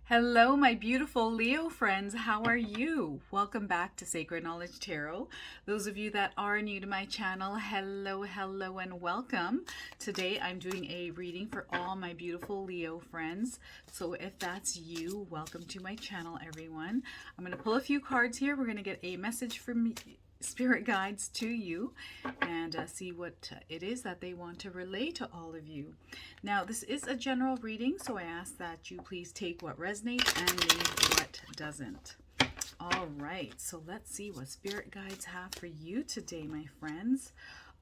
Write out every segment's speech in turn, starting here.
Hello, my beautiful Leo friends. How are you? Welcome back to Sacred Knowledge Tarot. Those of you that are new to my channel, hello, and welcome. Today, I'm doing a reading for all my beautiful Leo friends. So if that's you, welcome to my channel, everyone. I'm going to pull a few cards here. We're going to get a message from spirit guides to you and see what it is that they want to relay to all of you. Now, this is a general reading, so I ask that you please take what resonates and leave what doesn't. All right, so let's see what spirit guides have for you today, my friends.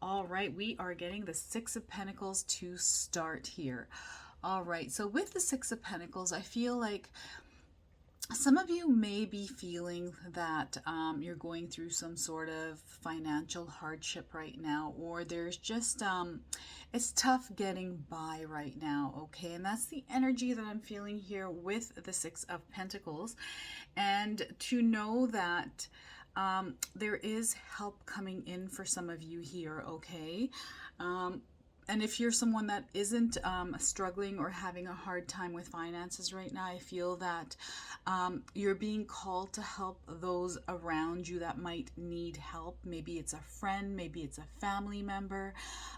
All right, we are getting the Six of Pentacles to start here. All right, so with the Six of Pentacles, I feel like some of you may be feeling that you're going through some sort of financial hardship right now, or there's just, it's tough getting by right now, okay? And that's the energy that I'm feeling here with the Six of Pentacles. And to know that there is help coming in for some of you here, okay? And if you're someone that isn't struggling or having a hard time with finances right now, I feel that you're being called to help those around you that might need help. Maybe it's a friend, maybe it's a family member,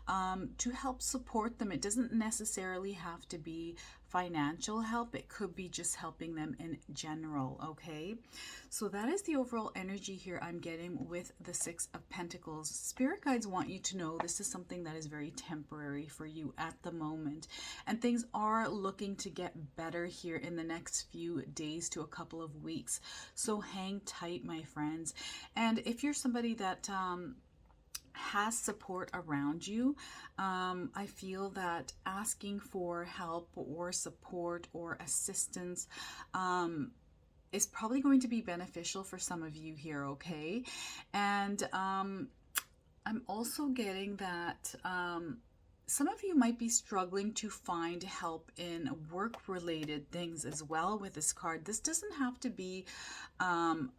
to help support them. It doesn't necessarily have to be financial help. It could be just helping them in general, okay? So that is the overall energy here I'm getting with the Six of Pentacles. Spirit guides want you to know this is something that is very temporary for you at the moment, and things are looking to get better here in the next few days to a couple of weeks. So hang tight, my friends. And if you're somebody that has support around you, I feel that asking for help or support or assistance is probably going to be beneficial for some of you here, okay? And I'm also getting that some of you might be struggling to find help in work-related things as well with this card. This doesn't have to be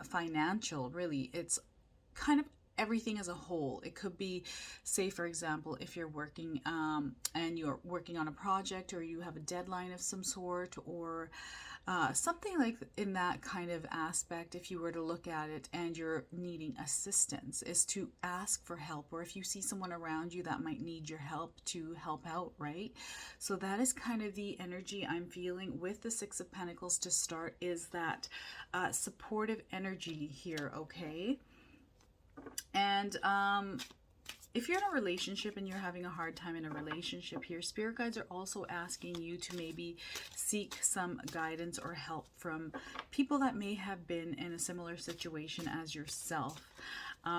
financial, really. It's kind of everything as a whole. It could be, say for example, if you're working and you're working on a project, or you have a deadline of some sort, or something like in that kind of aspect. If you were to look at it and you're needing assistance, is to ask for help, or if you see someone around you that might need your help, to help out, right? So that is kind of the energy I'm feeling with the Six of Pentacles to start, is that supportive energy here, okay? And if you're in a relationship and you're having a hard time in a relationship here, spirit guides are also asking you to maybe seek some guidance or help from people that may have been in a similar situation as yourself.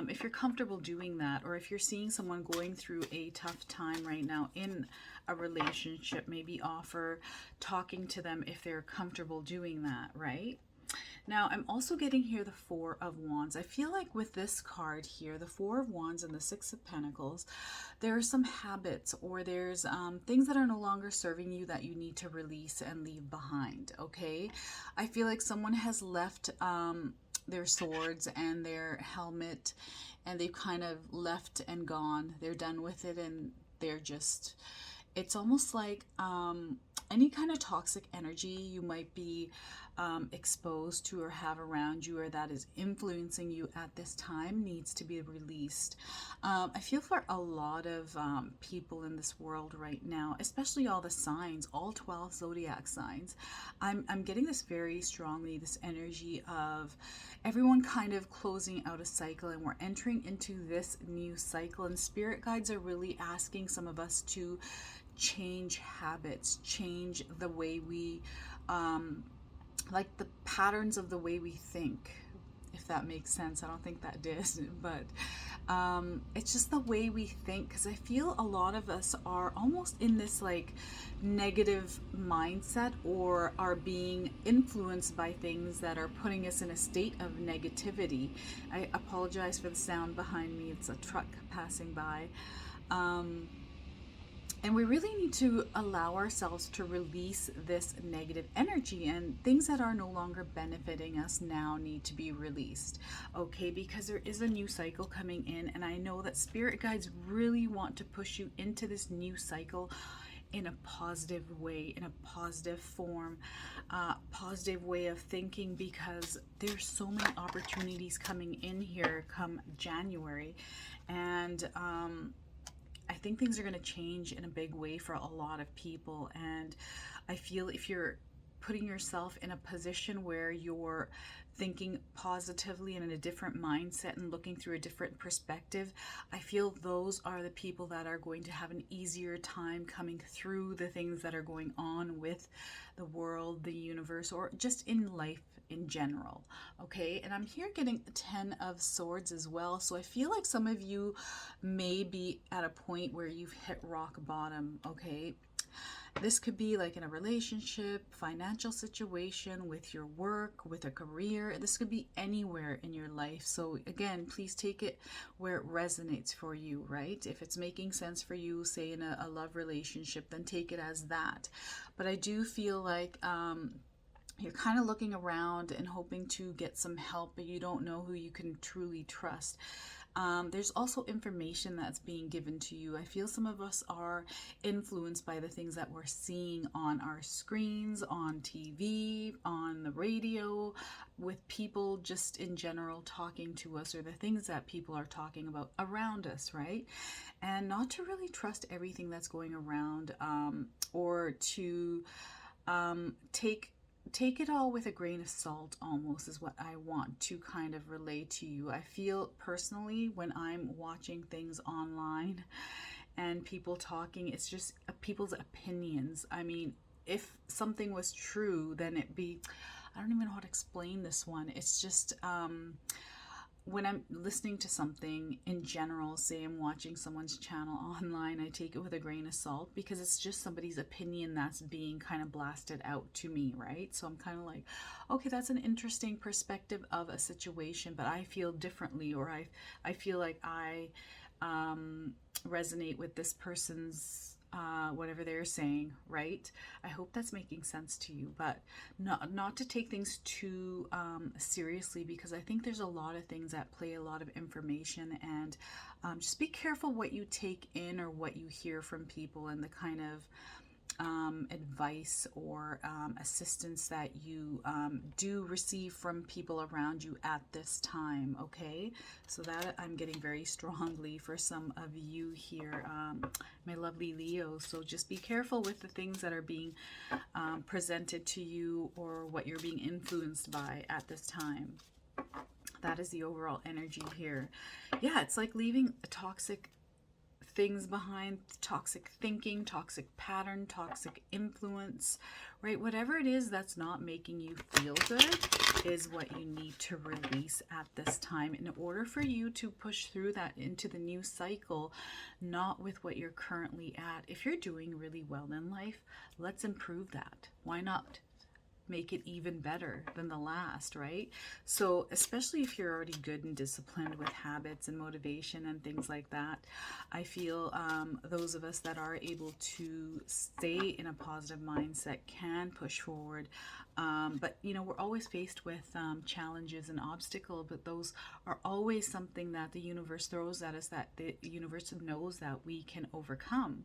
If you're comfortable doing that, or if you're seeing someone going through a tough time right now in a relationship, maybe offer talking to them if they're comfortable doing that, right? Now, I'm also getting here the Four of Wands. I feel like with this card here, the Four of Wands and the Six of Pentacles, there are some habits, or there's things that are no longer serving you that you need to release and leave behind, okay? I feel like someone has left their swords and their helmet, and they've kind of left and gone. They're done with it, and they're just... It's almost like any kind of toxic energy you might be exposed to or have around you, or that is influencing you at this time, needs to be released. I feel for a lot of people in this world right now, especially all the signs, all 12 zodiac signs. I'm getting this very strongly, this energy of everyone kind of closing out a cycle, and we're entering into this new cycle, and spirit guides are really asking some of us to change habits, change the way we like the patterns of the way we think, if that makes sense. I don't think that did, but it's just the way we think, because I feel a lot of us are almost in this like negative mindset, or are being influenced by things that are putting us in a state of negativity. I apologize for the sound behind me. It's a truck passing by. And we really need to allow ourselves to release this negative energy, and things that are no longer benefiting us now need to be released, okay? Because there is a new cycle coming in, and I know that spirit guides really want to push you into this new cycle in a positive way, in a positive form, positive way of thinking, because there's so many opportunities coming in here come January. And I think things are going to change in a big way for a lot of people. And I feel if you're putting yourself in a position where you're thinking positively and in a different mindset and looking through a different perspective, I feel those are the people that are going to have an easier time coming through the things that are going on with the world, the universe, or just in life in general. Okay, and I'm here getting 10 of Swords as well. So I feel like some of you may be at a point where you've hit rock bottom. Okay, this could be like in a relationship, financial situation, with your work, with a career. This could be anywhere in your life. So again, please take it where it resonates for you, right? If it's making sense for you, say in a love relationship, then take it as that. But I do feel like you're kind of looking around and hoping to get some help, but you don't know who you can truly trust. There's also information that's being given to you. I feel some of us are influenced by the things that we're seeing on our screens, on TV, on the radio, with people just in general talking to us, or the things that people are talking about around us, right? And not to really trust everything that's going around, or to take it all with a grain of salt, almost, is what I want to kind of relay to you. I feel personally when I'm watching things online and people talking, it's just people's opinions. I mean, if something was true, then it'd be, I don't even know how to explain this one. It's just when I'm listening to something in general, say I'm watching someone's channel online, I take it with a grain of salt, because it's just somebody's opinion that's being kind of blasted out to me, right? So I'm kind of like, okay, that's an interesting perspective of a situation, but I feel differently, or I feel like I resonate with this person's whatever they're saying, right? I hope that's making sense to you, but not to take things too seriously, because I think there's a lot of things that play, a lot of information, and just be careful what you take in or what you hear from people, and the kind of advice or assistance that you do receive from people around you at this time. Okay, so that I'm getting very strongly for some of you here, my lovely Leo. So just be careful with the things that are being presented to you, or what you're being influenced by at this time. That is the overall energy here. Yeah, it's like leaving a toxic things behind, toxic thinking, toxic pattern, toxic influence, right? Whatever it is that's not making you feel good is what you need to release at this time, in order for you to push through that into the new cycle, not with what you're currently at. If you're doing really well in life, let's improve that. Why not make it even better than the last, right? So especially if you're already good and disciplined with habits and motivation and things like that, I feel those of us that are able to stay in a positive mindset can push forward. But you know, we're always faced with challenges and obstacles, but those are always something that the universe throws at us, that the universe knows that we can overcome.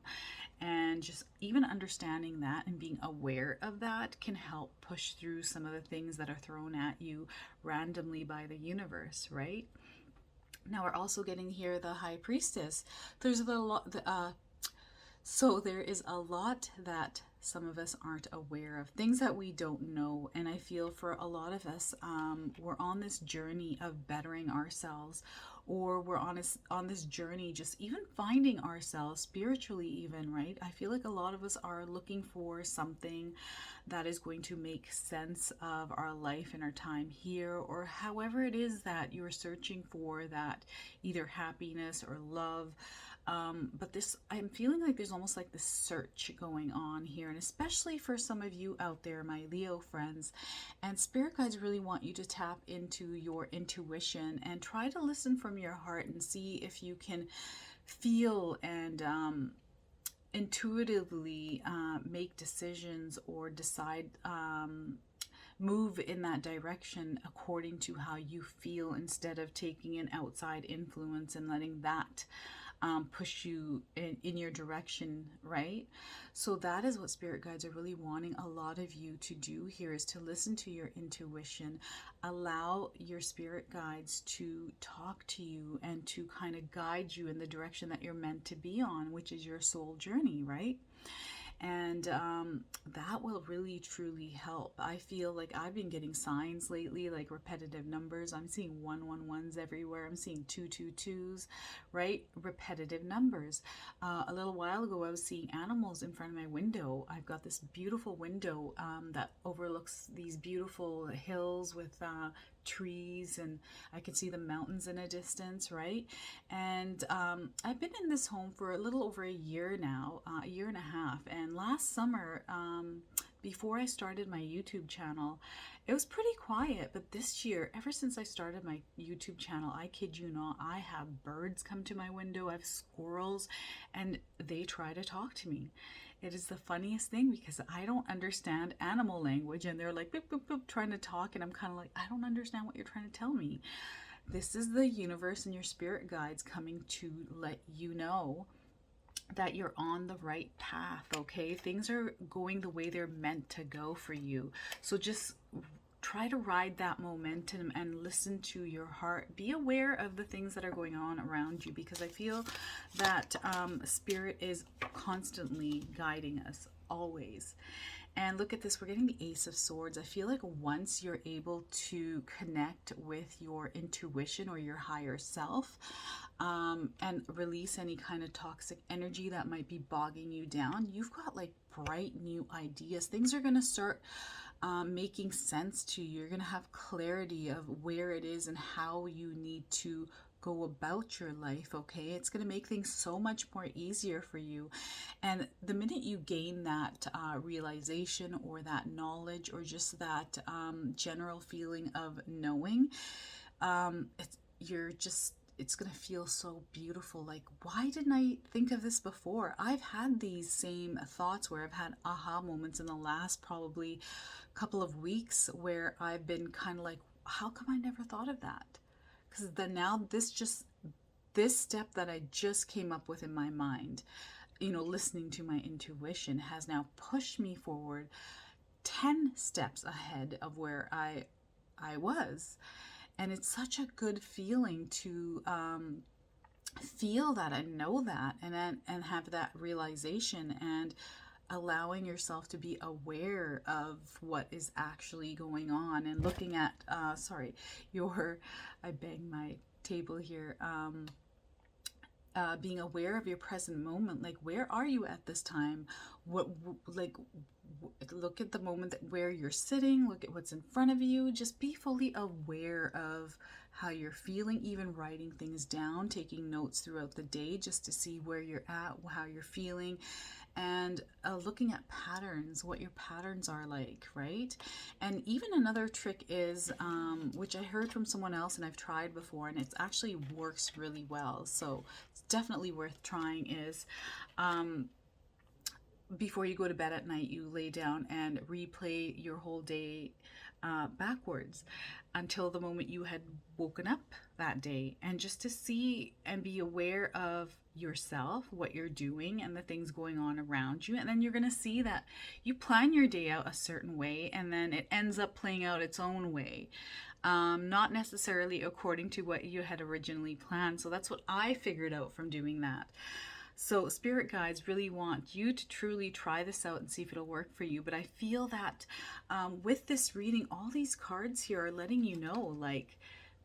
And just even understanding that and being aware of that can help push through some of the things that are thrown at you randomly by the universe, right? Now we're also getting here the High Priestess. So there is a lot that some of us aren't aware of, things that we don't know. And I feel for a lot of us, we're on this journey of bettering ourselves, or we're on this journey just even finding ourselves spiritually even, right? I feel like a lot of us are looking for something that is going to make sense of our life and our time here, or however it is that you're searching for that, either happiness or love. But this, I'm feeling like there's almost like this search going on here, and especially for some of you out there, my Leo friends, and spirit guides really want you to tap into your intuition and try to listen from your heart and see if you can feel and intuitively make decisions, or decide move in that direction according to how you feel, instead of taking an outside influence and letting that push you in your direction, right? So that is what spirit guides are really wanting a lot of you to do here, is to listen to your intuition, allow your spirit guides to talk to you and to kind of guide you in the direction that you're meant to be on, which is your soul journey, right? And that will really truly help. I feel like I've been getting signs lately, like repetitive numbers. I'm seeing 111s everywhere. I'm seeing 222s, right? Repetitive numbers. A little while ago, I was seeing animals in front of my window. I've got this beautiful window that overlooks these beautiful hills with trees, and I can see the mountains in a distance, right? And I've been in this home for a little over a year now, a year and a half. And last summer, before I started my YouTube channel, it was pretty quiet. But this year, ever since I started my YouTube channel, I kid you not, I have birds come to my window, I have squirrels, and they try to talk to me. It is the funniest thing because I don't understand animal language, and they're like boop, boop, boop, trying to talk, and I'm kind of like, I don't understand what you're trying to tell me. This is the universe and your spirit guides coming to let you know that you're on the right path, okay? Things are going the way they're meant to go for you. So just try to ride that momentum and listen to your heart. Be aware of the things that are going on around you, because I feel that spirit is constantly guiding us, always. And look at this, we're getting the Ace of Swords. I feel like once you're able to connect with your intuition or your higher self, and release any kind of toxic energy that might be bogging you down, you've got like bright new ideas. Things are going to start making sense to you. You're going to have clarity of where it is and how you need to go about your life, okay? It's going to make things so much more easier for you. And the minute you gain that realization or that knowledge, or just that general feeling of knowing, it's going to feel so beautiful. Like, why didn't I think of this before? I've had these same thoughts where I've had aha moments in the last probably couple of weeks, where I've been kind of like, how come I never thought of that? Because then now this step that I just came up with in my mind, listening to my intuition, has now pushed me forward 10 steps ahead of where I was. And it's such a good feeling to feel that and know that, and have that realization, and allowing yourself to be aware of what is actually going on, and looking at I bang my table here, being aware of your present moment. Like, where are you at this time? Look at the moment where you're sitting, look at what's in front of you. Just be fully aware of how you're feeling, even writing things down, taking notes throughout the day just to see where you're at, how you're feeling, and looking at patterns, what your patterns are like, right? And even another trick is, which I heard from someone else and I've tried before, and it actually works really well, so it's definitely worth trying, is before you go to bed at night, you lay down and replay your whole day backwards until the moment you had woken up that day, and just to see and be aware of yourself, what you're doing, and the things going on around you. And then you're going to see that you plan your day out a certain way, and then it ends up playing out its own way, not necessarily according to what you had originally planned. So that's what I figured out from doing that. So spirit guides really want you to truly try this out and see if it'll work for you. But I feel that with this reading, all these cards here are letting you know, like,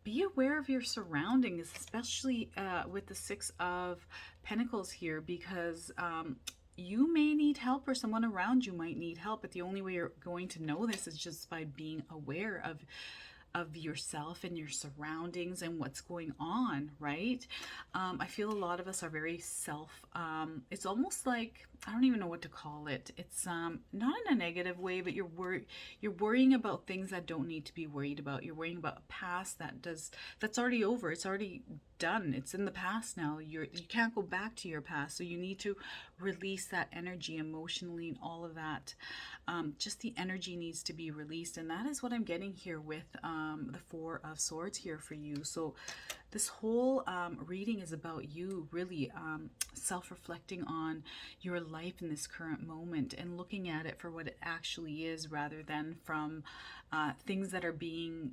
be aware of your surroundings, especially with the Six of Pentacles here, because you may need help, or someone around you might need help. But the only way you're going to know this is just by being aware of yourself and your surroundings and what's going on, right? I feel a lot of us are very it's almost like, I don't even know what to call it. It's not in a negative way, but you're worrying about things that don't need to be worried about. You're worrying about a past that's already over. It's already done. It's in the past now. You can't go back to your past. So you need to release that energy emotionally and all of that. Just the energy needs to be released. And that is what I'm getting here with the Four of Swords here for you. So this whole reading is about you really self-reflecting on your life in this current moment and looking at it for what it actually is, rather than from things that are being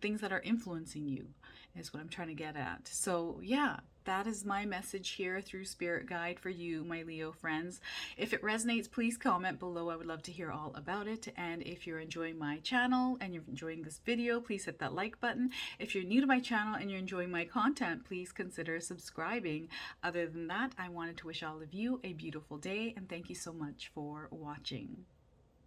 things that are influencing you, is what I'm trying to get at. So yeah, that is my message here through Spirit Guide for you, my Leo friends. If it resonates, please comment below. I would love to hear all about it. And if you're enjoying my channel and you're enjoying this video, please hit that like button. If you're new to my channel and you're enjoying my content, please consider subscribing. Other than that, I wanted to wish all of you a beautiful day, and thank you so much for watching.